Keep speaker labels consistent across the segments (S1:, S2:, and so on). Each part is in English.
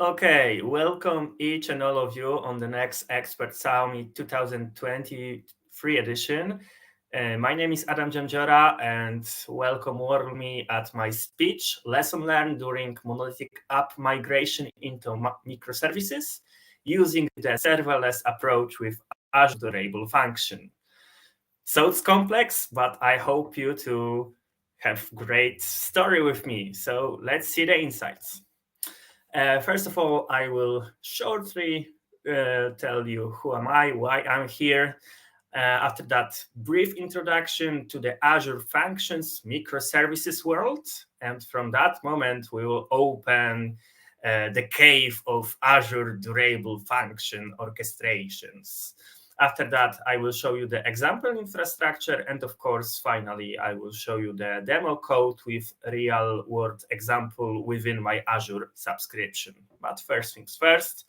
S1: Okay, welcome each and all of you on the next Expert Summit 2023 edition. My name is Dziomdziora and welcome warmly at my speech, Lesson Learned during monolithic app migration into microservices using the serverless approach with Azure Durable Function. So it's complex, but I hope you to have great story with me. So let's see the insights. First of all, I will shortly tell you who am I, why I'm here. After that, brief introduction to the Azure Functions microservices world. And from that moment, we will open the cave of Azure Durable Function orchestrations. After that, I will show you the example infrastructure. And of course, finally, I will show you the demo code with real world example within my Azure subscription. But first things first.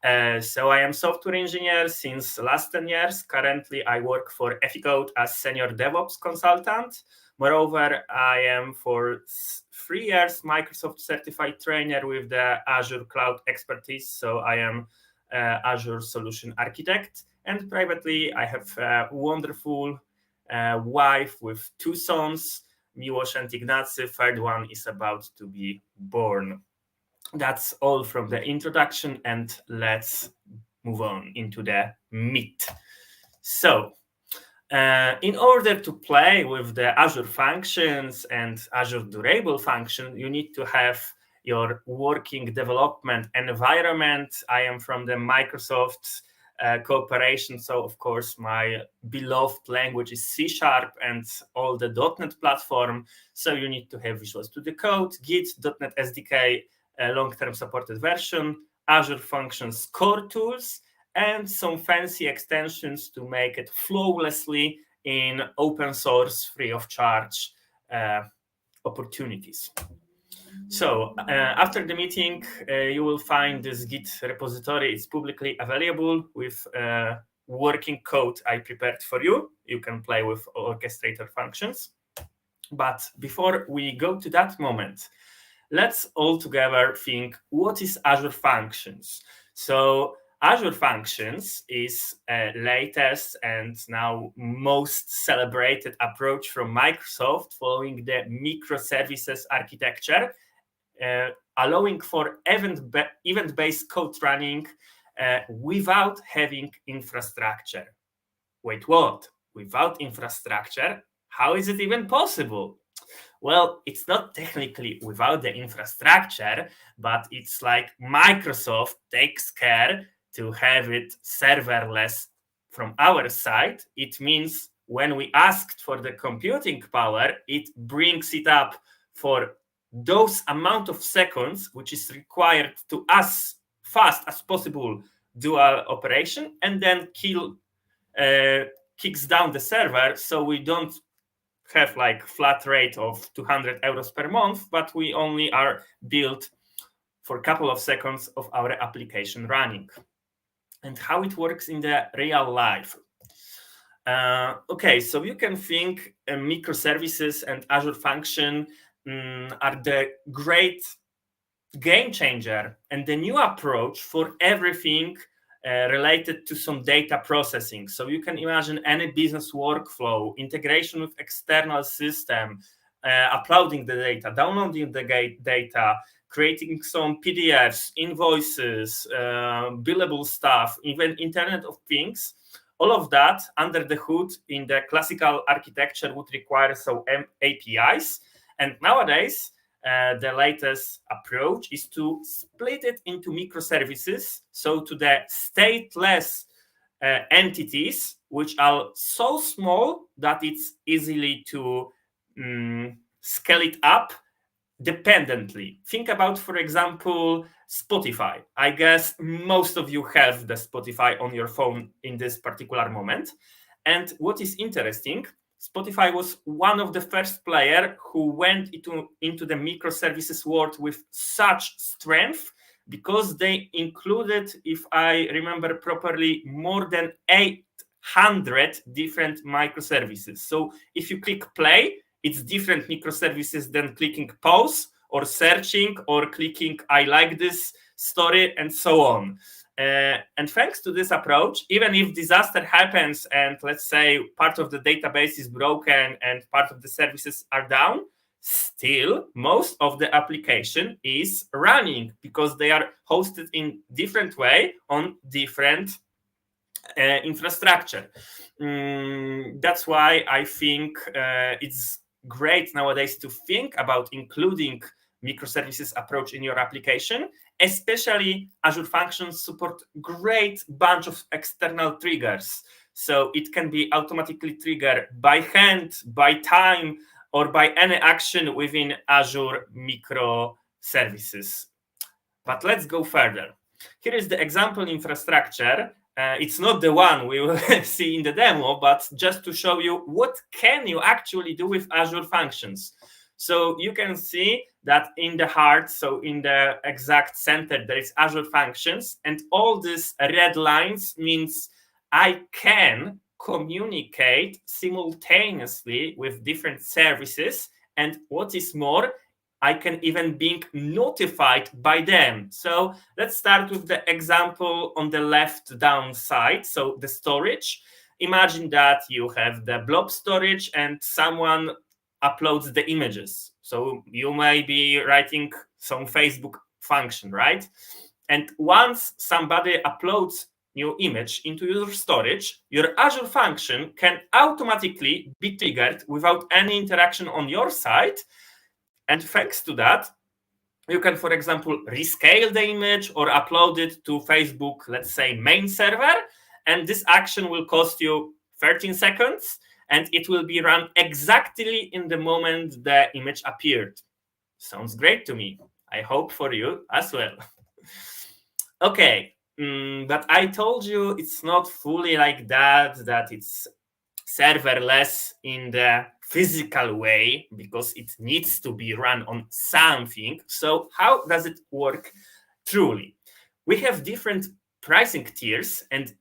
S1: So I am software engineer since last 10 years. Currently, I work for Efficode as senior DevOps consultant. Moreover, I am for 3 years Microsoft certified trainer with the Azure cloud expertise. So I am Azure solution architect. And privately, I have a wonderful wife with 2 sons, Miłosz and Ignacy. Third one is about to be born. That's all from the introduction, and let's move on into the meat. So, in order to play with the Azure functions and Azure Durable Function, you need to have your working development environment. I am from the Microsoft cooperation, so of course my beloved language is C# and all the .NET platform. So you need to have Visual Studio Code, Git, .NET SDK, long-term supported version, Azure Functions core tools, and some fancy extensions to make it flawlessly in open source, free of charge opportunities. So after the meeting, you will find this Git repository. It's publicly available with working code I prepared for you. You can play with orchestrator functions. But before we go to that moment, let's all together think, what is Azure Functions? So Azure Functions is a latest and now most celebrated approach from Microsoft following the microservices architecture, allowing for event-based code running without having infrastructure. Wait, what? Without infrastructure? How is it even possible? Well, it's not technically without the infrastructure, but it's like Microsoft takes care to have it serverless from our side. It means when we asked for the computing power, it brings it up for those amount of seconds which is required to as fast as possible do our operation, and then kicks down the server, so we don't have like flat rate of 200 euros per month, but we only are billed for a couple of seconds of our application running. And how it works in the real life. Okay, so you can think microservices and Azure Function are the great game changer and the new approach for everything related to some data processing. So you can imagine any business workflow, integration with external system, uploading the data, downloading the data, creating some PDFs, invoices, billable stuff, even Internet of Things. All of that under the hood in the classical architecture would require some APIs. And nowadays, the latest approach is to split it into microservices, so to the stateless entities, which are so small that it's easily to scale it up dependently. Think about, for example, Spotify. I guess most of you have the Spotify on your phone in this particular moment. And what is interesting, Spotify was one of the first players who went into the microservices world with such strength, because they included, if I remember properly, more than 800 different microservices. So if you click play, it's different microservices than clicking pause or searching or clicking I like this story, and so on. And thanks to this approach, even if disaster happens and let's say part of the database is broken and part of the services are down, still most of the application is running because they are hosted in different way on different infrastructure. That's why I think it's great nowadays to think about including microservices approach in your application, especially Azure Functions support great bunch of external triggers. So it can be automatically triggered by hand, by time, or by any action within Azure microservices. But let's go further. Here is the example infrastructure. It's not the one we will see in the demo, but just to show you what can you actually do with Azure Functions. So you can see that in the heart, so in the exact center, there is Azure Functions, and all these red lines means I can communicate simultaneously with different services, and what is more, I can even be notified by them. So let's start with the example on the left down side. So the storage. Imagine that you have the blob storage and someone uploads the images. So you may be writing some Facebook function, right? And once somebody uploads new image into your storage, your Azure function can automatically be triggered without any interaction on your side. And thanks to that, you can, for example, rescale the image or upload it to Facebook, let's say, main server. And this action will cost you 13 seconds, and it will be run exactly in the moment the image appeared. Sounds great to me. I hope for you as well. Okay, but I told you it's not fully like that it's serverless in the physical way, because it needs to be run on something. So how does it work truly? We have different pricing tiers and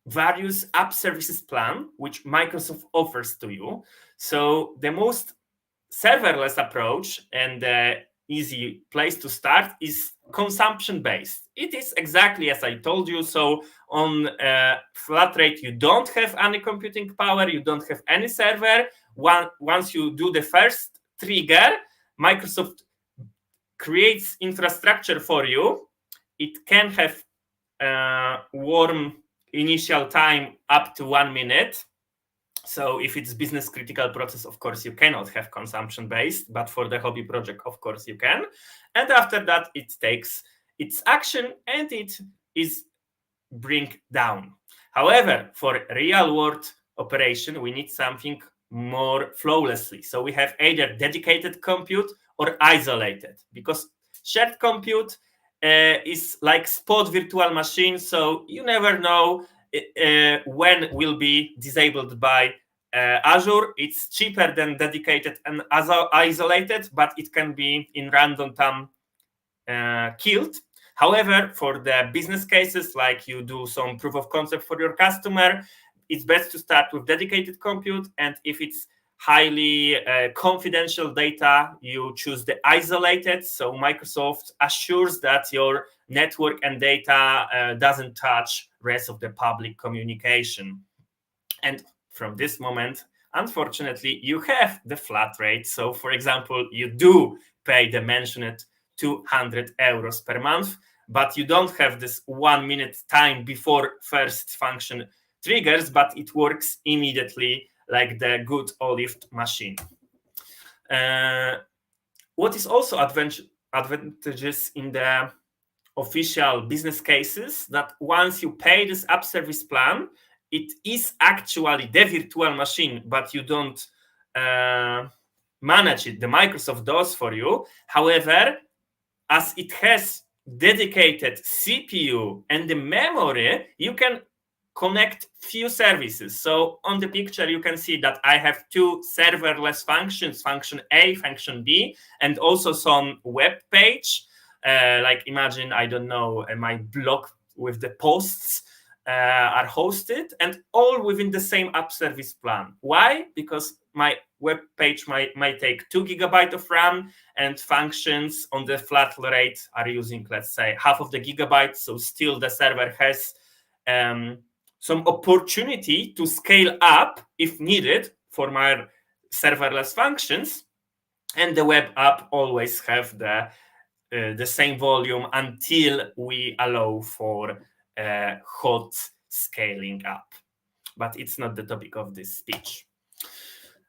S1: various app services plan, which Microsoft offers to you. So the most serverless approach and the easy place to start is consumption based. It is exactly as I told you. So on flat rate, you don't have any computing power, you don't have any server. Once you do the first trigger, Microsoft creates infrastructure for you. It can have warm initial time up to 1 minute. So if it's business critical process, of course, you cannot have consumption based, but for the hobby project, of course, you can. And after that, it takes its action and it is bring down. However, for real world operation, we need something more flawlessly. So we have either dedicated compute or isolated, because shared compute is like spot virtual machine. So you never know when will be disabled by Azure. It's cheaper than dedicated and isolated, but it can be in random time killed. However, for the business cases, like you do some proof of concept for your customer, it's best to start with dedicated compute. And if it's highly confidential data, you choose the isolated. So Microsoft assures that your network and data doesn't touch rest of the public communication. And from this moment, unfortunately, you have the flat rate. So for example, you do pay the mentioned 200 euros per month, but you don't have this 1 minute time before first function triggers, but it works immediately like the good olive machine. What is also advantageous in the official business cases, that once you pay this app service plan, it is actually the virtual machine, but you don't manage it. The Microsoft does for you. However, as it has dedicated CPU and the memory, you can connect few services. So on the picture, you can see that I have two serverless functions, function A, function B, and also some web page. Like imagine, I don't know, my blog with the posts are hosted, and all within the same app service plan. Why? Because my web page might take 2 GB of RAM, and functions on the flat rate are using, let's say, half of the gigabyte. So still the server has some opportunity to scale up if needed for my serverless functions, and the web app always have the same volume until we allow for hot scaling up. But it's not the topic of this speech.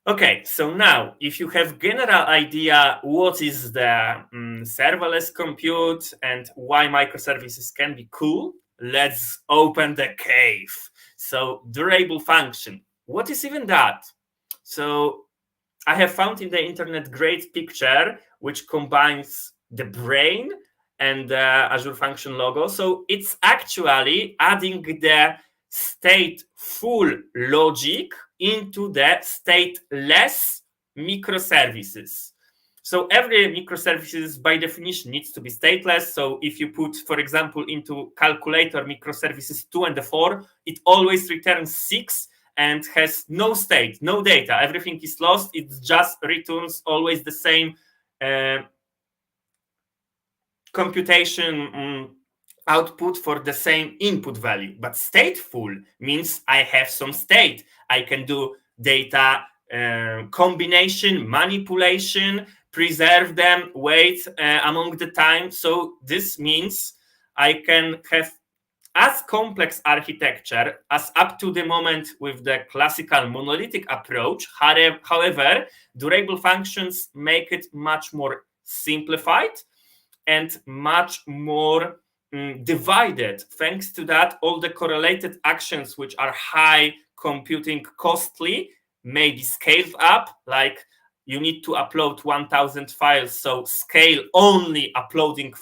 S1: Okay, so now if you have general idea what is the serverless compute and why microservices can be cool, let's open the cave. So durable function, what is even that? So I have found in the internet great picture which combines the brain and the Azure Function logo. So it's actually adding the stateful logic into the stateless microservices. So every microservices by definition needs to be stateless. So if you put, for example, into calculator microservices 2 and 4, it always returns 6 and has no state, no data. Everything is lost. It just returns always the same computation output for the same input value. But stateful means I have some state. I can do data combination, manipulation, preserve them, wait among the time. So this means I can have as complex architecture as up to the moment with the classical monolithic approach. However, durable functions make it much more simplified and much more divided. Thanks to that, all the correlated actions which are high computing costly may be scaled up, like you need to upload 1000 files, so scale only uploading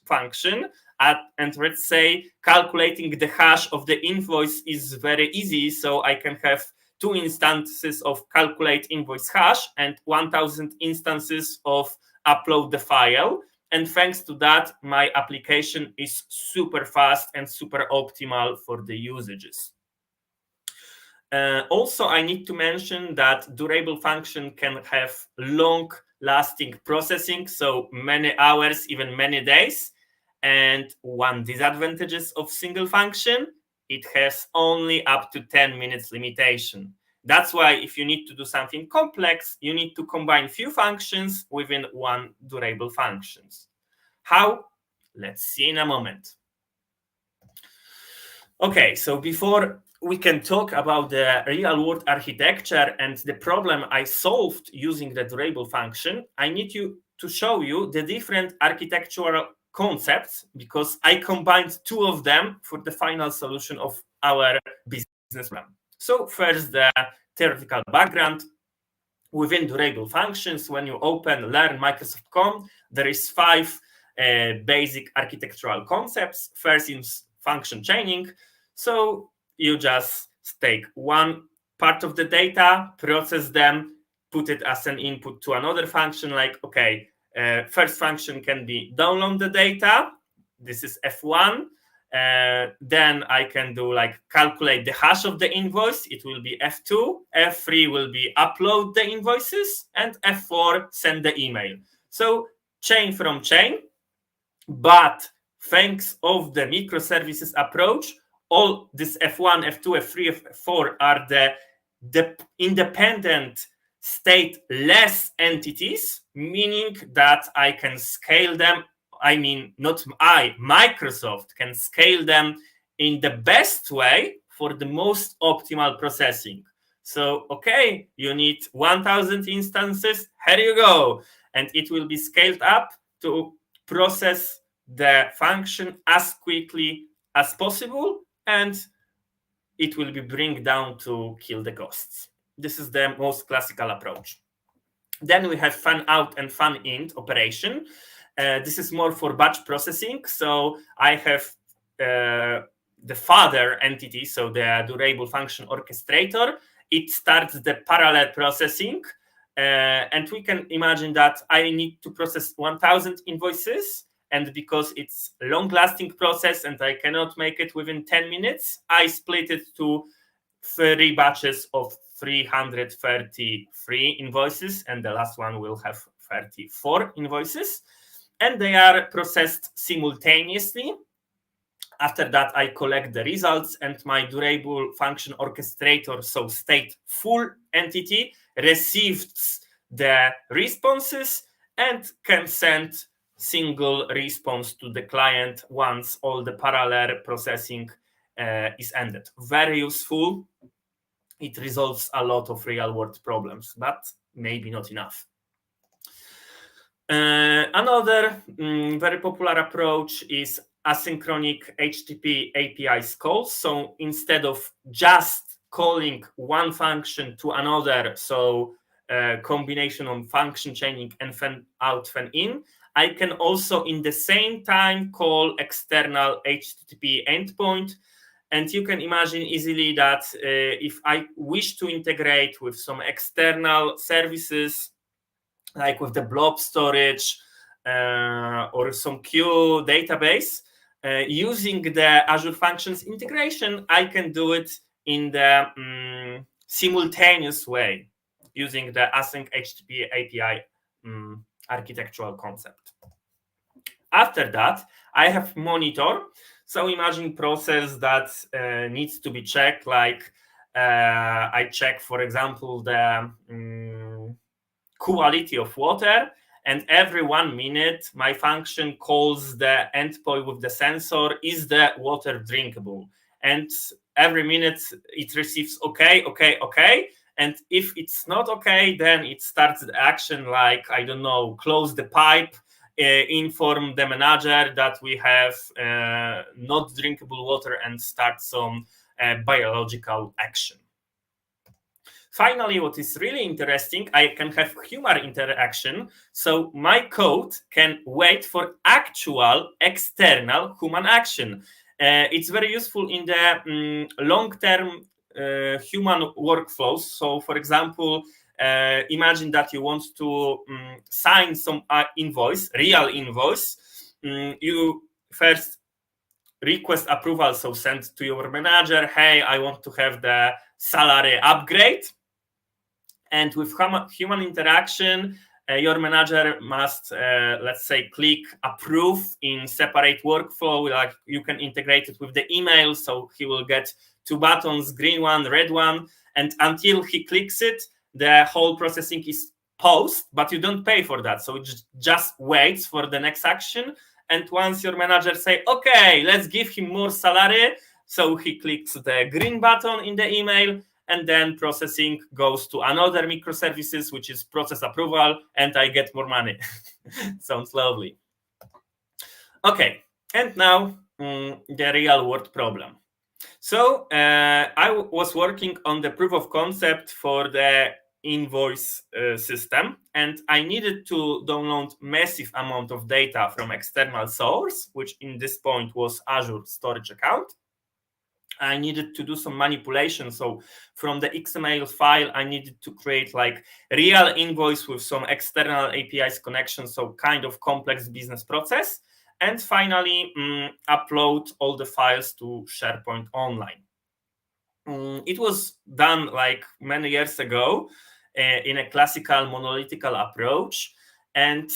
S1: function. And let's say calculating the hash of the invoice is very easy, so I can have 2 instances of calculate invoice hash and 1000 instances of upload the file. And thanks to that, my application is super fast and super optimal for the usages. Also, I need to mention that durable function can have long-lasting processing, so many hours, even many days. And one disadvantage of single function, it has only up to 10 minutes limitation. That's why if you need to do something complex, you need to combine few functions within one durable functions. How? Let's see in a moment. Okay, so before we can talk about the real-world architecture and the problem I solved using the durable function, I need to show you the different architectural concepts, because I combined 2 of them for the final solution of our business problem. So first, the theoretical background. Within durable functions, when you open learn.microsoft.com, there is 5 basic architectural concepts. First is function chaining. So you just take one part of the data, process them, put it as an input to another function, like, okay, first function can be download the data. This is F1. Then I can do like calculate the hash of the invoice. It will be F2. F3 will be upload the invoices, and F4 send the email. So chain from chain. But thanks of the microservices approach, all this F1, F2, F3, F4 are the independent stateless entities, meaning that I can scale them. I mean, not I, Microsoft can scale them in the best way for the most optimal processing. So, okay, you need 1000 instances, here you go. And it will be scaled up to process the function as quickly as possible, and it will be bring down to kill the costs. This is the most classical approach. Then we have fan out and fan in operation. This is more for batch processing. So I have the father entity, so the durable function orchestrator. It starts the parallel processing. And we can imagine that I need to process 1000 invoices. And because it's a long-lasting process and I cannot make it within 10 minutes, I split it to 3 batches of 333 invoices, and the last one will have 34 invoices, and they are processed simultaneously. After that, I collect the results, and my durable function orchestrator, so stateful entity, receives the responses and can send single response to the client once all the parallel processing is ended. Very useful. It resolves a lot of real-world problems, but maybe not enough. Another very popular approach is asynchronic HTTP APIs calls. So instead of just calling one function to another, so combination of function chaining and fan out, fan in, I can also in the same time call external HTTP endpoint. And you can imagine easily that if I wish to integrate with some external services, like with the blob storage or some queue database, using the Azure Functions integration, I can do it in the simultaneous way using the async HTTP API architectural concept. After that, I have monitor. So imagine process that needs to be checked, like I check, for example, the quality of water, and every 1 minute my function calls the endpoint with the sensor, is the water drinkable? And every minute it receives okay, and if it's not okay, then it starts the action, like, I don't know, close the pipe, inform the manager that we have not drinkable water, and start some biological action. Finally, what is really interesting, I can have human interaction. So my code can wait for actual external human action. It's very useful in the long-term human workflows. So, for example, imagine that you want to sign some invoice, real invoice. You first request approval, so send to your manager, hey, I want to have the salary upgrade. And with human interaction, your manager must, let's say, click approve in separate workflow. Like you can integrate it with the email, so he will get 2 buttons, green one, red one, and until he clicks it, the whole processing is paused, but you don't pay for that. So it just waits for the next action. And once your manager say, okay, let's give him more salary, so he clicks the green button in the email, and then processing goes to another microservices, which is process approval, and I get more money. Sounds lovely. Okay, and now the real world problem. So I was working on the proof of concept for the invoice system, and I needed to download massive amount of data from external source, which in this point was Azure storage account. I needed to do some manipulation. So from the XML file, I needed to create like real invoice with some external APIs connection, so kind of complex business process. And finally, upload all the files to SharePoint Online. It was done like many years ago in a classical monolithic approach, and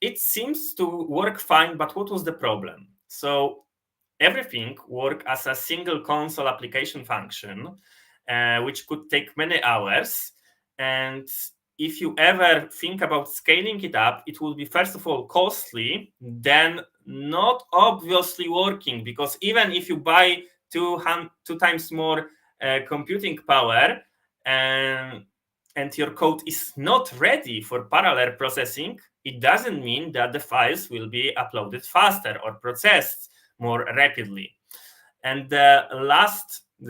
S1: it seems to work fine, but what was the problem? So everything worked as a single console application function, which could take many hours. And if you ever think about scaling it up, it will be, first of all, costly, then not obviously working, because even if you buy two times more computing power and your code is not ready for parallel processing, it doesn't mean that the files will be uploaded faster or processed more rapidly. And the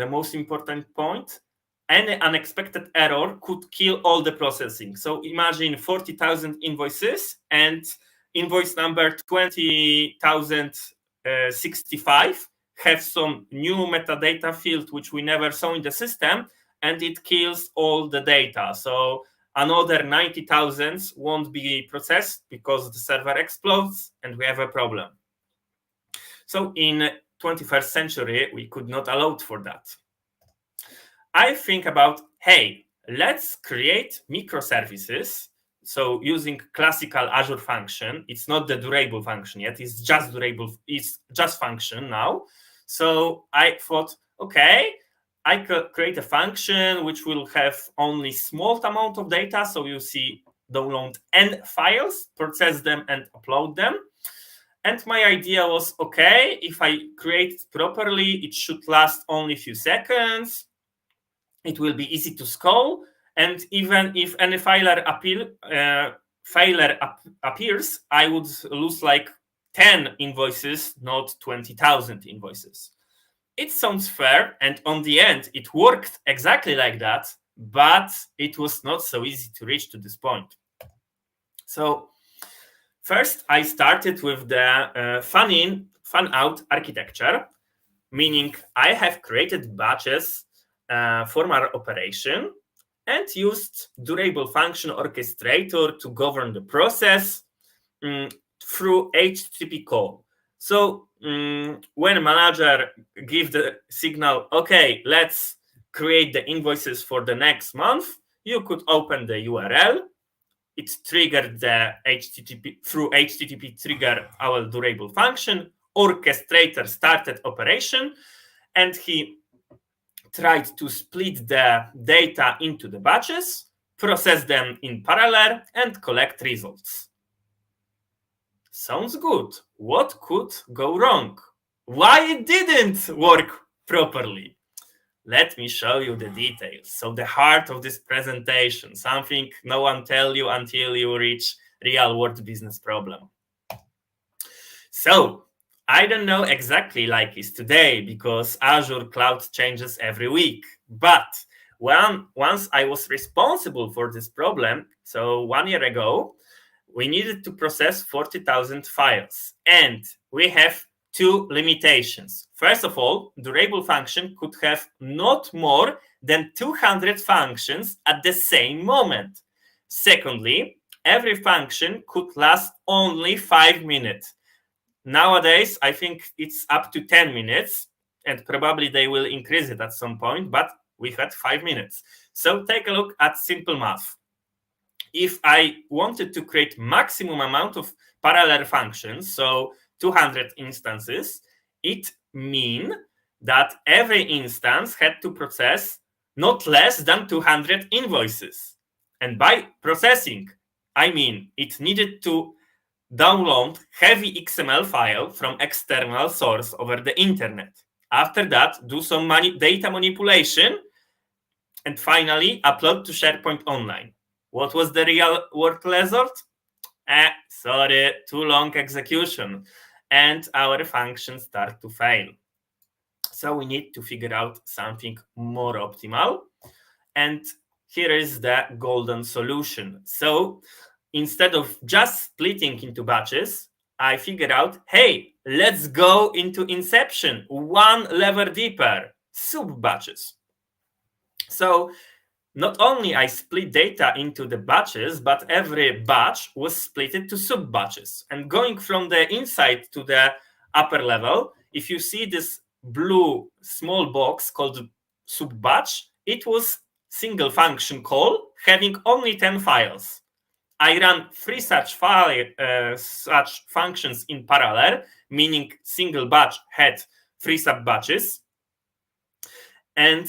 S1: most important point, any unexpected error could kill all the processing. So imagine 40,000 invoices, and invoice number 20,065 have some new metadata field which we never saw in the system, and it kills all the data. So another 90,000 won't be processed because the server explodes and we have a problem. So in 21st century, we could not allow for that. I think about, hey, let's create microservices. So using classical Azure function, it's not the durable function yet, it's just durable, it's just function now. So I thought, okay, I could create a function which will have only small amount of data. So you see download n files, process them and upload them. And my idea was, okay, if I create it properly, it should last only a few seconds. It will be easy to scroll. And even if any failure appears, I would lose like 10 invoices, not 20,000 invoices. It sounds fair, and on the end, it worked exactly like that, but it was not so easy to reach to this point. So first, I started with the fan-out architecture, meaning I have created batches for my operation and used durable function orchestrator to govern the process through HTTP call. So when a manager gives the signal, okay, let's create the invoices for the next month, you could open the URL. It triggered the HTTP through HTTP trigger our durable function. Orchestrator started operation, and he tried to split the data into the batches, process them in parallel, and collect results. Sounds good. What could go wrong? Why it didn't work properly? Let me show you the details. So the heart of this presentation, something no one tell you until you reach real world business problem. So I don't know exactly like it's today because Azure cloud changes every week. But once I was responsible for this problem, so 1 year ago, we needed to process 40,000 files. And we have two limitations. First of all, durable function could have not more than 200 functions at the same moment. Secondly, every function could last only 5 minutes. Nowadays, I think it's up to 10 minutes, and probably they will increase it at some point, but we had 5 minutes. So take a look at simple math. If I wanted to create maximum amount of parallel functions, so 200 instances, it means that every instance had to process not less than 200 invoices. And by processing, I mean it needed to download heavy XML file from external source over the internet. After that, do some data manipulation, and finally upload to SharePoint Online. What was the real world result? Sorry, too long execution, and our functions start to fail. So we need to figure out something more optimal, and here is the golden solution. So instead of just splitting into batches, I figured out, hey, let's go into inception, one level deeper, sub batches. So not only I split data into the batches, but every batch was split into sub batches. And going from the inside to the upper level, if you see this blue small box called sub batch, it was single function call having only 10 files. I ran 3 such functions in parallel, meaning single batch had 3 sub batches. And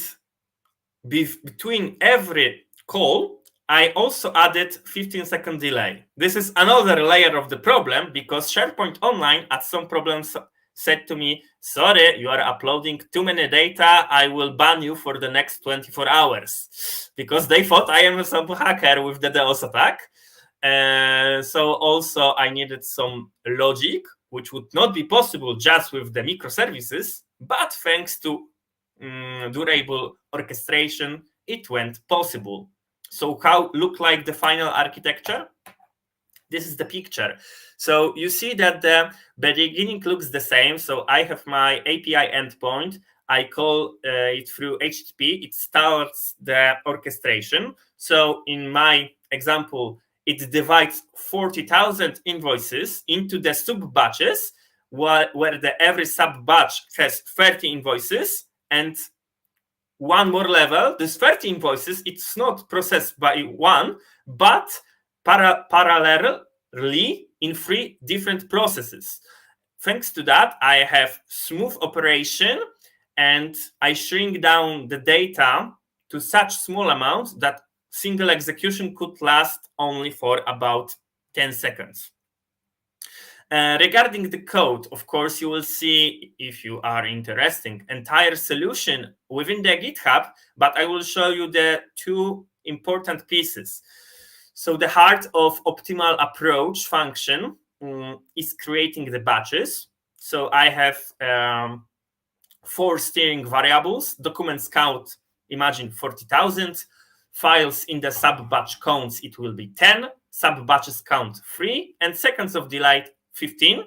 S1: between every call, I also added 15-second delay. This is another layer of the problem because SharePoint Online at some problems said to me, sorry, you are uploading too many data. I will ban you for the next 24 hours because they thought I am some hacker with the DDoS attack. So also I needed some logic, which would not be possible just with the microservices, but thanks to durable orchestration, it went possible. So how look like the final architecture? This is the picture. So you see that the beginning looks the same. So I have my API endpoint. I call it through HTTP. It starts the orchestration. So in my example, it divides 40,000 invoices into the sub batches, where every sub batch has 30 invoices, and one more level, this 30 invoices, it's not processed by one, but parallelly in 3 different processes. Thanks to that, I have smooth operation, and I shrink down the data to such small amounts that single execution could last only for about 10 seconds. Regarding the code, of course, you will see, if you are interested, entire solution within the GitHub, but I will show you the 2 important pieces. So the heart of optimal approach function is creating the batches. So I have 4 steering variables, documents count, imagine 40,000, files in the sub-batch counts, it will be 10, sub-batches count 3, and seconds of delay 15.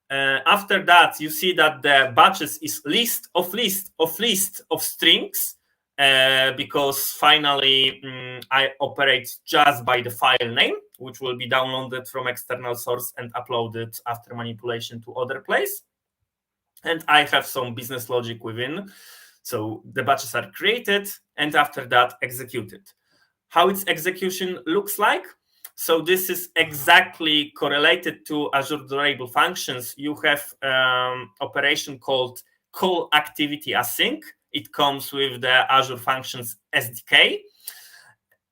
S1: After that, you see that the batches is list of strings, because finally I operate just by the file name, which will be downloaded from external source and uploaded after manipulation to other place. And I have some business logic within. So the batches are created and after that executed. How its execution looks like? So this is exactly correlated to Azure Durable Functions. You have operation called call activity async. It comes with the Azure Functions SDK,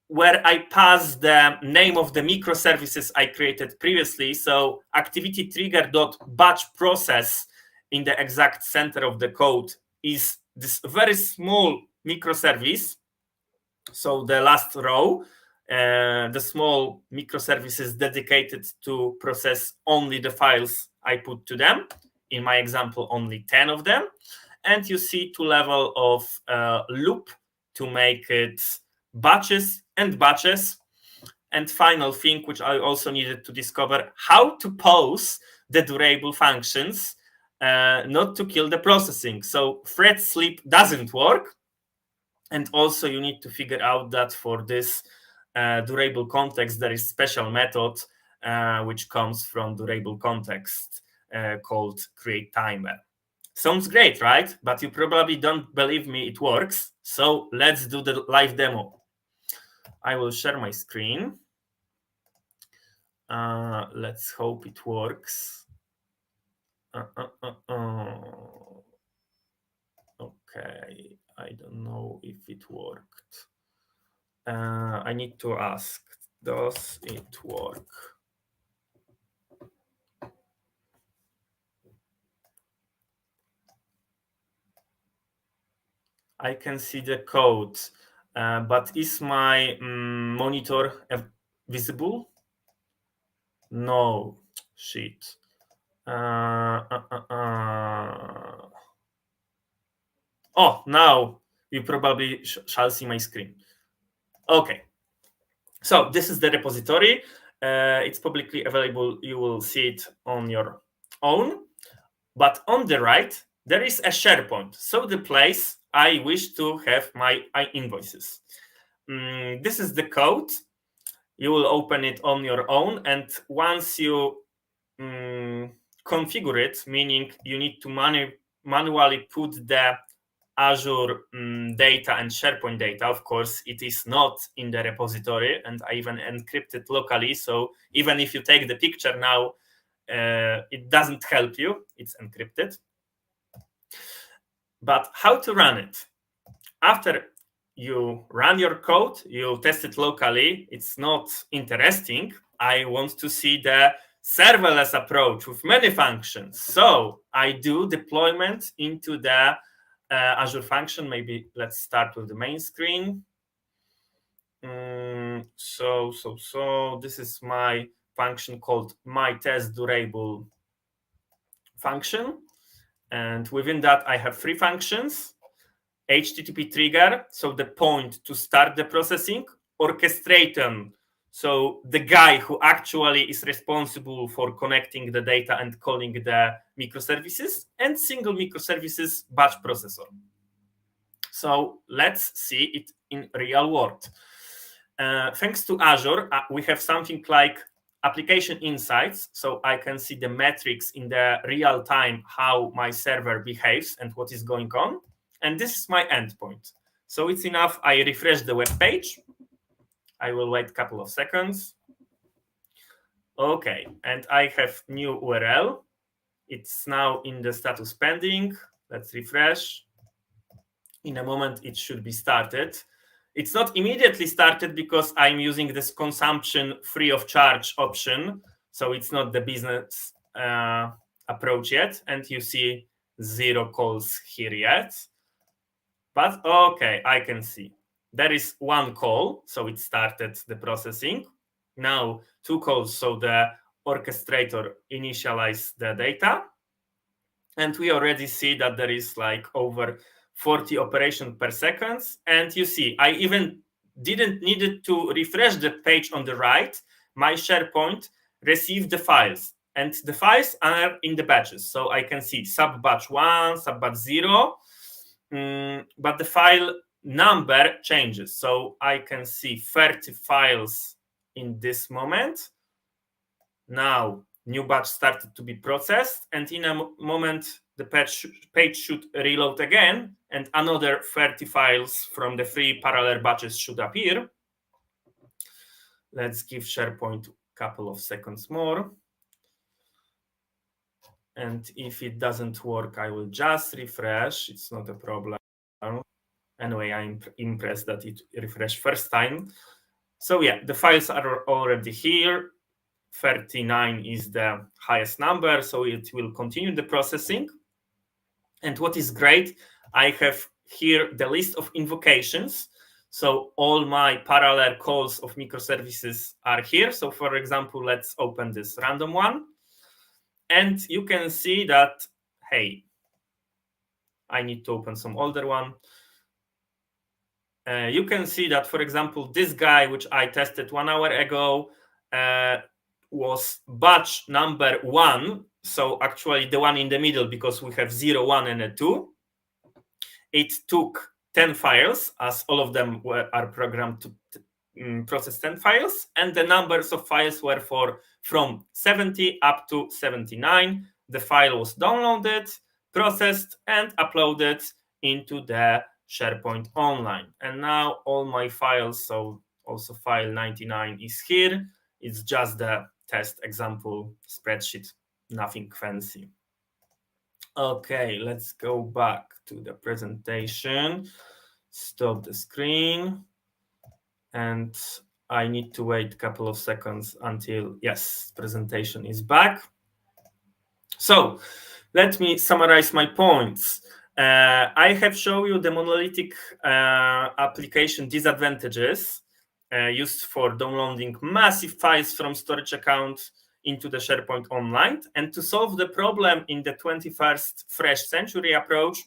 S1: where I pass the name of the microservices I created previously. So activity trigger.batch process in the exact center of the code is this very small microservice. So the last row, the small microservice is dedicated to process only the files I put to them. In my example, only 10 of them. And you see 2 levels of loop to make it batches and batches. And final thing, which I also needed to discover, how to pause the durable functions, not to kill the processing. So thread sleep doesn't work. And also you need to figure out that for this durable context, there is special method which comes from durable context called create timer. Sounds great, right? But you probably don't believe me it works. So let's do the live demo. I will share my screen. Let's hope it works. Okay, I don't know if it worked. I need to ask, does it work? I can see the code, but is my monitor visible? No, shit. Oh, now you probably shall see my screen. Okay, so this is the repository. It's publicly available. You will see it on your own. But on the right, there is a SharePoint. So the place I wish to have my invoices. This is the code. You will open it on your own. And once you configure it, meaning you need to manually put the Azure data and SharePoint data. Of course, it is not in the repository, and I even encrypt it locally. So even if you take the picture now, it doesn't help you. It's encrypted. But how to run it? After you run your code, you test it locally. It's not interesting. I want to see the serverless approach with many functions. So I do deployment into the Azure function. Maybe let's start with the main screen. So this is my function called my test durable function. And within that, I have 3 functions. HTTP trigger, so the point to start the processing. Orchestrator, so the guy who actually is responsible for connecting the data and calling the microservices. And single microservices batch processor. So let's see it in real world. Thanks to Azure, we have something like application insights. So I can see the metrics in the real time, how my server behaves and what is going on. and this is my endpoint. So it's enough. I refresh the web page. I will wait a couple of seconds. Okay, and I have new URL. It's now in the status pending. Let's refresh. In a moment, it should be started. It's not immediately started because I'm using this consumption free of charge option. So it's not the business approach yet. And you see 0 calls here yet. But okay, I can see. There is 1 call, so it started the processing. Now 2 calls, so the orchestrator initialized the data. And we already see that there is like over 40 operations per second. And you see, I even didn't need to refresh the page on the right. My SharePoint received the files, and the files are in the batches. So I can see sub batch 1, sub batch 0, but the file number changes. So I can see 30 files in this moment. Now new batch started to be processed, and in a moment the page should reload again, and another 30 files from the 3 parallel batches should appear. Let's give SharePoint a couple of seconds more. And if it doesn't work, I will just refresh. It's not a problem. Anyway, I'm impressed that it refreshed first time. So yeah, the files are already here. 39 is the highest number, so it will continue the processing. And what is great, I have here the list of invocations. So all my parallel calls of microservices are here. So for example, let's open this random one. And you can see that, hey, I need to open some older one. You can see that, for example, this guy, which I tested 1 hour ago, was batch number 1. So actually the one in the middle, because we have 0, 1, and a 2. It took 10 files, as all of them are programmed to process 10 files. And the numbers of files were from 70 up to 79. The file was downloaded, processed, and uploaded into the SharePoint Online. And now all my files, so also file 99 is here. It's just the test example spreadsheet, nothing fancy. Okay, let's go back to the presentation. Stop the screen. And I need to wait a couple of seconds until, yes, presentation is back. So let me summarize my points. I have shown you the monolithic application disadvantages used for downloading massive files from storage accounts into the SharePoint Online. And to solve the problem in the 21st fresh century approach,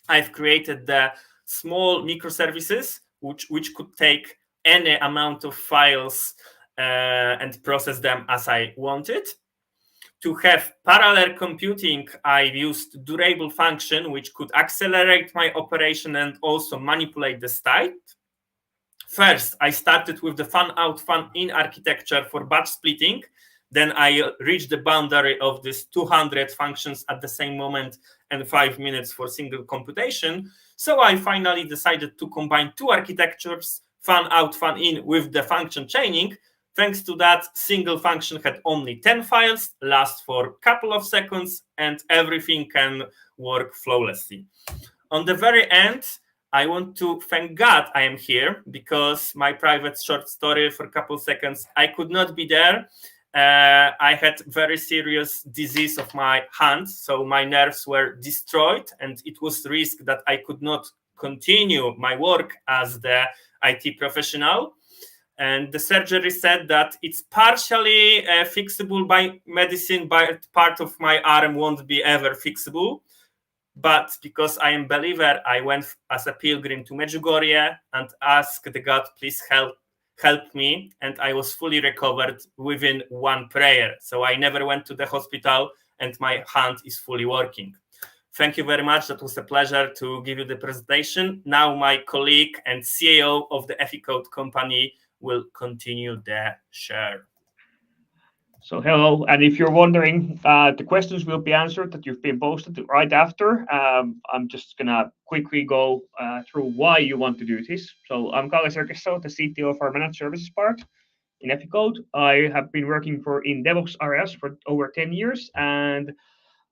S1: I've created the small microservices, which could take any amount of files and process them as I wanted. To have parallel computing, I used durable function, which could accelerate my operation and also manipulate the state. First, I started with the fan out, fan in architecture for batch splitting. Then I reached the boundary of this 200 functions at the same moment and 5 minutes for single computation. So I finally decided to combine 2 architectures, fan out, fan in, with the function chaining. Thanks to that, single function had only 10 files, lasts for a couple of seconds, and everything can work flawlessly. On the very end, I want to thank God I am here, because my private short story for a couple of seconds, I could not be there. I had very serious disease of my hand, so my nerves were destroyed, and it was risk that I could not continue my work as the IT professional. And the surgery said that it's partially fixable by medicine, but part of my arm won't be ever fixable. But because I am a believer, I went as a pilgrim to Medjugorje and asked the God, please help me. And I was fully recovered within 1 prayer. So I never went to the hospital, and my hand is fully working. Thank you very much. That was a pleasure to give you the presentation. Now my colleague and CEO of the EFICode company will continue the share.
S2: So hello, and if you're wondering, the questions will be answered that you've been posted right after. I'm just gonna quickly go through why you want to do this. So I'm Kalle Sirkesalo, the CTO of our managed services part in Epicode. I have been working for in DevOps areas for over 10 years, and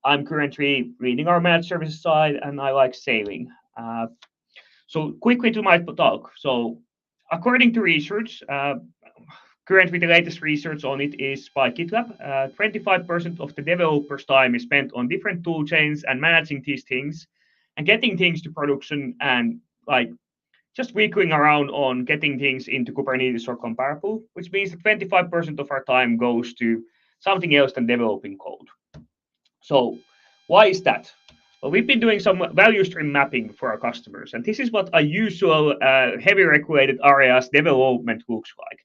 S2: I'm currently leading our managed services side, and I like sailing. So quickly to my talk. So according to research, currently the latest research on it is by GitLab. 25% of the developers' time is spent on different tool chains and managing these things and getting things to production and like just wiggling around on getting things into Kubernetes or comparable, which means that 25% of our time goes to something else than developing code. So why is that? Well, we've been doing some value stream mapping for our customers, and this is what a usual heavy regulated areas development looks like.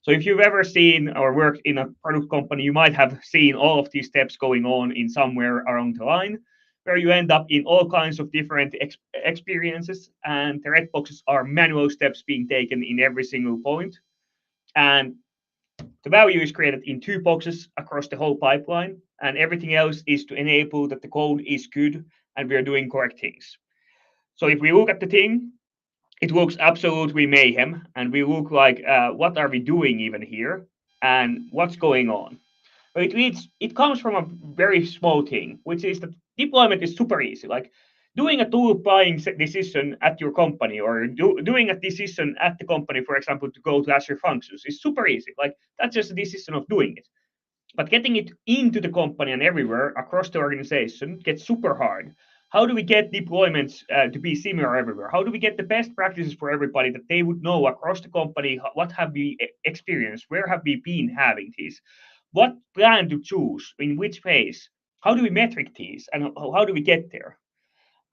S2: So if you've ever seen or worked in a product company, you might have seen all of these steps going on in somewhere along the line, where you end up in all kinds of different experiences, and the red boxes are manual steps being taken in every single point. And the value is created in two boxes across the whole pipeline, and everything else is to enable that the code is good and we are doing correct things. So if we look at the thing, it looks absolutely mayhem, and we look like, what are we doing even here, and what's going on? But it comes from a very small thing, which is that deployment is super easy. Like doing a tool buying decision at your company or doing a decision at the company, for example, to go to Azure Functions is super easy. Like that's just a decision of doing it. But getting it into the company and everywhere across the organization gets super hard. How do we get deployments to be similar everywhere? How do we get the best practices for everybody that they would know across the company? What have we experienced? Where have we been having these? What plan to choose? In which phase? How do we metric these? And how do we get there?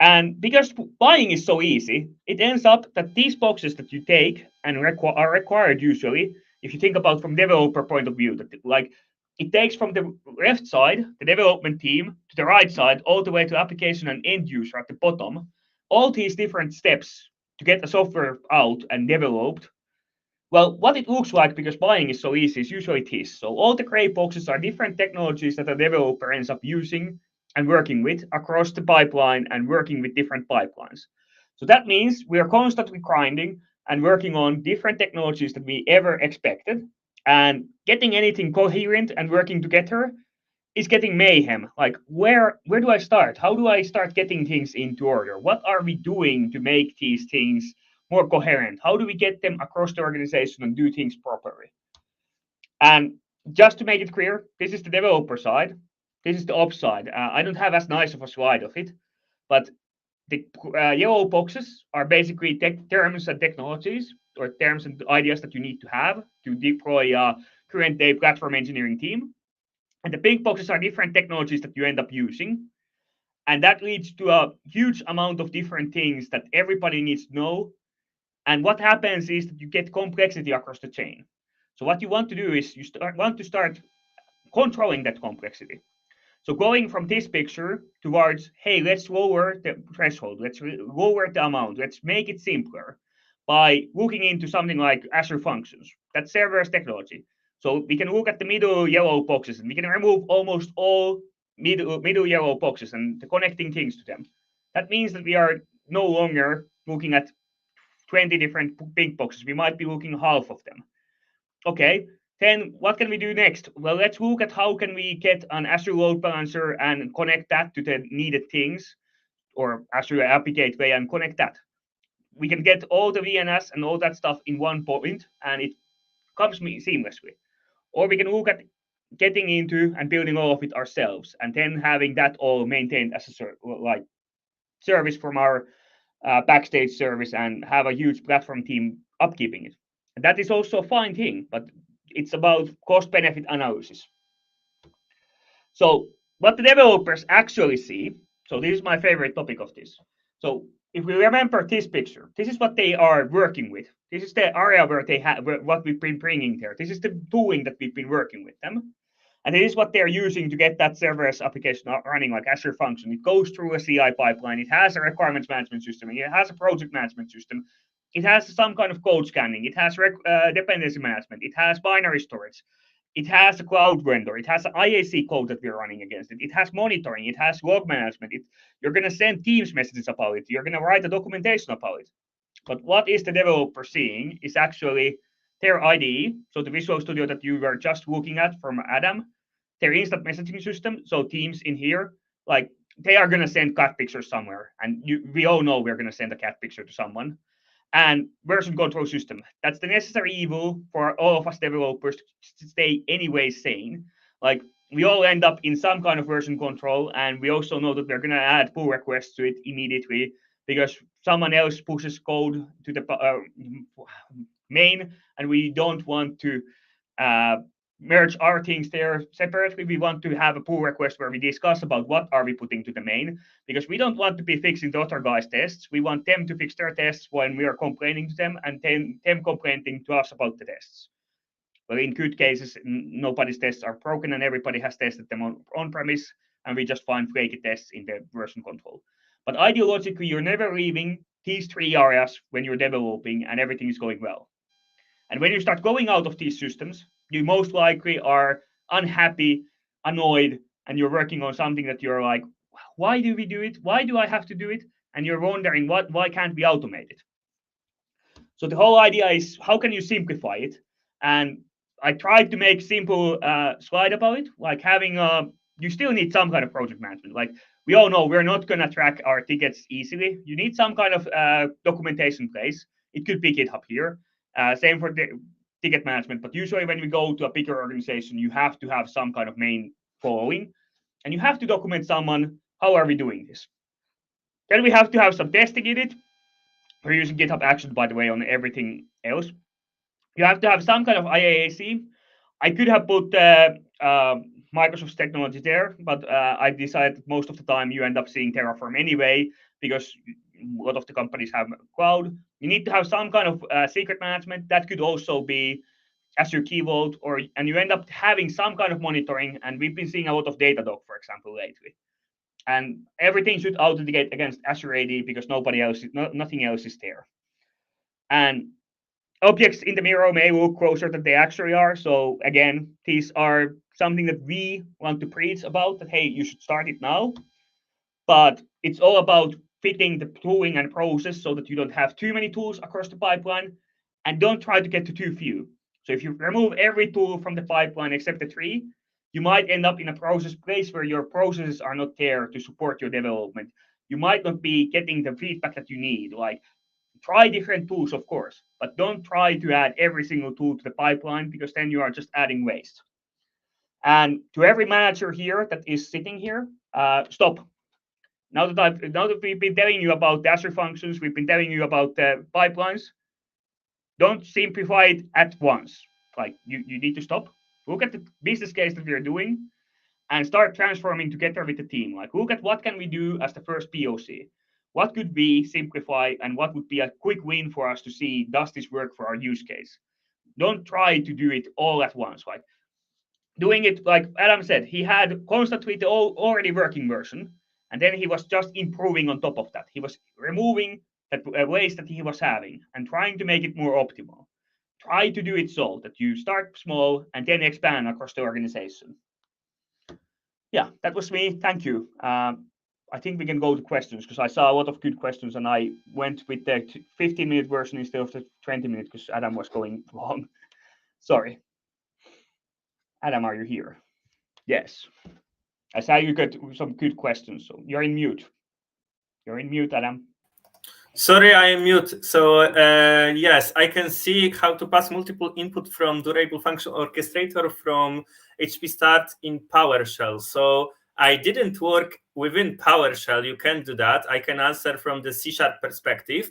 S2: And because buying is so easy, it ends up that these boxes that you take and are required usually, if you think about from developer point of view, that like it takes from the left side, the development team, to the right side, all the way to application and end user at the bottom, all these different steps to get the software out and developed. Well, what it looks like, because buying is so easy, is usually this. So all the gray boxes are different technologies that a developer ends up using and working with across the pipeline and working with different pipelines. So that means we are constantly grinding and working on different technologies that we ever expected, and getting anything coherent and working together is getting mayhem. Like where do I start? How do I start getting things into order? What are we doing to make these things more coherent? How do we get them across the organization and do things properly? And just to make it clear, this is the developer side. This is the ops side. I don't have as nice of a slide of it, but the yellow boxes are basically terms and technologies or terms and ideas that you need to have to deploy a current day platform engineering team. And the pink boxes are different technologies that you end up using. And that leads to a huge amount of different things that everybody needs to know. And what happens is that you get complexity across the chain. So what you want to do is want to start controlling that complexity. So going from this picture towards, hey, let's lower the threshold, let's lower the amount, let's make it simpler by looking into something like Azure Functions. That's serverless technology. So we can look at the middle yellow boxes and we can remove almost all middle yellow boxes and the connecting things to them. That means that we are no longer looking at 20 different pink boxes. We might be looking half of them. Okay, then what can we do next? Well, let's look at how can we get an Azure load balancer and connect that to the needed things, or Azure API Gateway and connect that. We can get all the VNS and all that stuff in one point, and it comes seamlessly. Or we can look at getting into and building all of it ourselves, and then having that all maintained as a service from our backstage service, and have a huge platform team upkeeping it. And that is also a fine thing, but it's about cost benefit analysis. So what the developers actually see, so this is my favorite topic of this. So if we remember this picture, this is what they are working with. This is the area where they have what we've been bringing there. This is the tooling that we've been working with them. And this is what they're using to get that serverless application running, like Azure Function. It goes through a CI pipeline. It has a requirements management system. It has a project management system. It has some kind of code scanning. It has dependency management. It has binary storage. it has a cloud vendor, it has an IAC code that we're running against it, it has monitoring, it has log management, you're going to send Teams messages about it, you're going to write a documentation about it. But what is the developer seeing is actually their IDE, so the Visual Studio that you were just looking at from Adam, their instant messaging system, so Teams in here, like they are going to send cat pictures somewhere, and we all know we're going to send a cat picture to someone. And version control system, that's the necessary evil for all of us developers to stay anyway sane. Like we all end up in some kind of version control, and we also know that we're going to add pull requests to it immediately because someone else pushes code to the main, and we don't want to merge our things there separately. We want to have a pull request where we discuss about what are we putting to the main, because we don't want to be fixing the other guys' tests. We want them to fix their tests when we are complaining to them, and then them complaining to us about the tests. Well, in good cases, nobody's tests are broken and everybody has tested them on premise, and we just find flaky tests in the version control. But ideologically, you're never leaving these three areas when you're developing and everything is going well. And when you start going out of these systems, you most likely are unhappy, annoyed, and you're working on something that you're like, why do we do it? Why do I have to do it? And you're wondering, why can't we automate it? So the whole idea is, how can you simplify it? And I tried to make simple slide about it, like having you still need some kind of project management. Like we all know, we're not going to track our tickets easily. You need some kind of documentation place. It could be GitHub here. Same for the ticket management, but usually when we go to a bigger organization, you have to have some kind of main following, and you have to document someone, how are we doing this? Then we have to have some testing in it. We're using GitHub Actions, by the way, on everything else. You have to have some kind of IAC. I could have put Microsoft's technology there, but I decided that most of the time you end up seeing Terraform anyway, because a lot of the companies have cloud. You need to have some kind of secret management. That could also be Azure Key Vault, and you end up having some kind of monitoring. And we've been seeing a lot of Datadog, for example, lately. And everything should authenticate against Azure AD because nothing else is there. And objects in the mirror may look closer than they actually are. So again, these are something that we want to preach about, that, hey, you should start it now. But it's all about fitting the tooling and process so that you don't have too many tools across the pipeline, and don't try to get to too few. So if you remove every tool from the pipeline except the 3, you might end up in a process place where your processes are not there to support your development. You might not be getting the feedback that you need. Like, try different tools, of course, but don't try to add every single tool to the pipeline, because then you are just adding waste. And to every manager here that is sitting here, stop. Now that we've been telling you about the Azure functions, we've been telling you about the pipelines, don't simplify it at once. Like, you need to stop. Look at the business case that we're doing and start transforming together with the team. Like, look at what can we do as the first POC. What could we simplify, and what would be a quick win for us to see, does this work for our use case? Don't try to do it all at once. Like, doing it, like Adam said, he had constantly the already working version, and then he was just improving on top of that. He was removing that waste that he was having and trying to make it more optimal. Try to do it so that you start small and then expand across the organization. Yeah, that was me. Thank you. I think we can go to questions, because I saw a lot of good questions, and I went with the 15-minute version instead of the 20-minute because Adam was going long. Sorry. Adam, are you here? Yes. I saw you got some good questions, so you're in mute. You're in mute, Adam.
S1: Sorry, I am mute. So yes, I can see how to pass multiple input from durable function orchestrator from HP Start in PowerShell. So I didn't work within PowerShell. You can do that. I can answer from the C# perspective.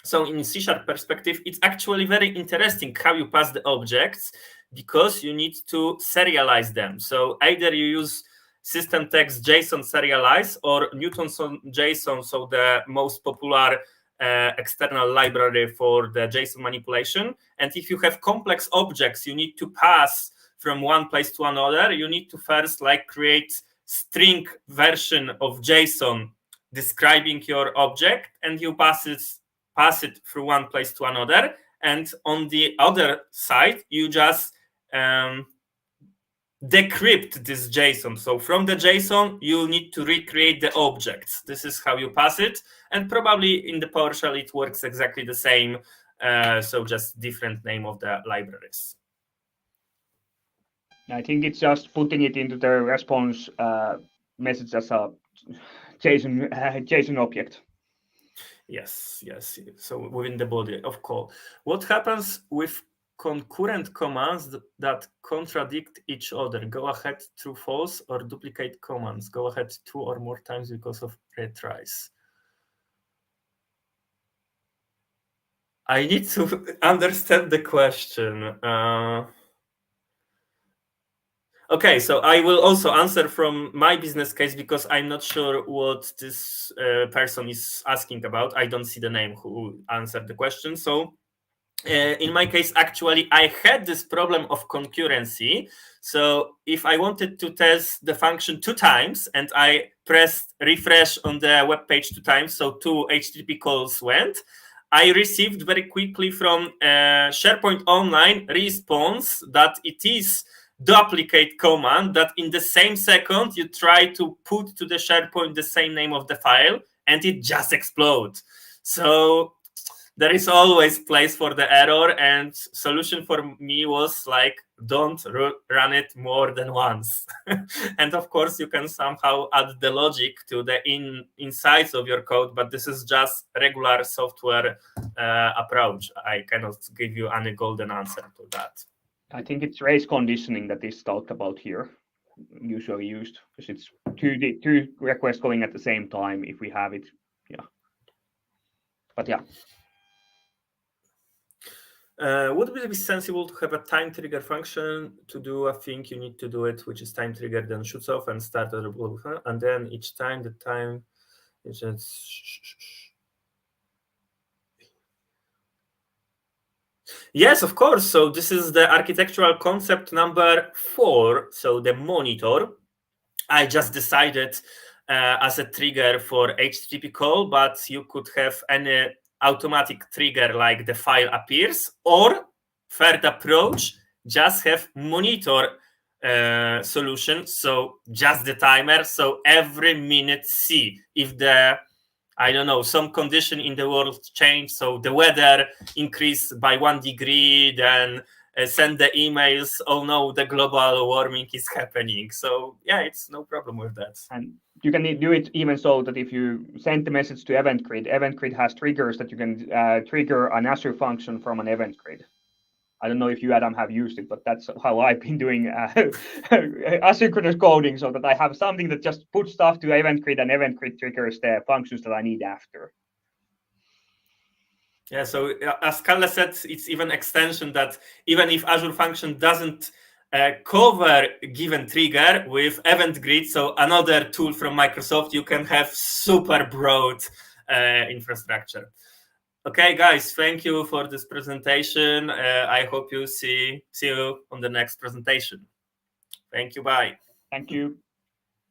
S1: So in C# perspective, it's actually very interesting how you pass the objects, because you need to serialize them. So either you use system text JSON serialize or Newton's JSON, so the most popular external library for the JSON manipulation. And if you have complex objects you need to pass from one place to another, you need to first create string version of JSON describing your object, and you pass it through one place to another. And on the other side, you just decrypt this JSON. So from the JSON, you need to recreate the objects. This is how you pass it. And probably in the PowerShell, it works exactly the same. So just different name of the libraries.
S2: I think it's just putting it into the response message as a JSON object.
S1: Yes. So within the body of call. What happens with concurrent commands that contradict each other? Go ahead, true, false, or duplicate commands? Go ahead 2 or more times because of retries. I need to understand the question. Okay, so I will also answer from my business case because I'm not sure what this person is asking about. I don't see the name who answered the question. So in my case, actually, I had this problem of concurrency. So if I wanted to test the function 2 times and I pressed refresh on the web page 2 times, so 2 HTTP calls went, I received very quickly from SharePoint Online response that it is duplicate command, that in the same second you try to put to the SharePoint the same name of the file and it just explodes. So there is always place for the error, and solution for me was like, don't run it more than once. And of course you can somehow add the logic to the insides of your code, but this is just regular software approach. I cannot give you any golden answer to that.
S2: I think it's race conditioning that is talked about here, usually used, because it's two requests going at the same time if we have it. Yeah. But yeah.
S1: Would it be sensible to have a time trigger function to do a thing you need to do it, which is time trigger, then shoots off and start and then each time the time is just... Yes, of course. So this is the architectural concept number 4. So the monitor. I just decided as a trigger for HTTP call, but you could have any automatic trigger like the file appears, or third approach, just have monitor solution. So just the timer. So every minute see if the, I don't know, some condition in the world change. So the weather increased by 1 degree, then send the emails, oh no, the global warming is happening. So yeah, it's no problem with that.
S2: And you can do it even so that if you send the message to event grid has triggers that you can trigger an Azure function from an event grid. I don't know if you, Adam, have used it, but that's how I've been doing asynchronous coding, so that I have something that just puts stuff to event grid and event grid triggers the functions that I need after.
S1: Yeah, so as Kalle said, it's even extension that even if Azure function doesn't cover given trigger with event grid, so another tool from Microsoft, you can have super broad infrastructure. Okay, guys, thank you for this presentation. I hope you see you on the next presentation. Thank you. Bye.
S2: Thank you.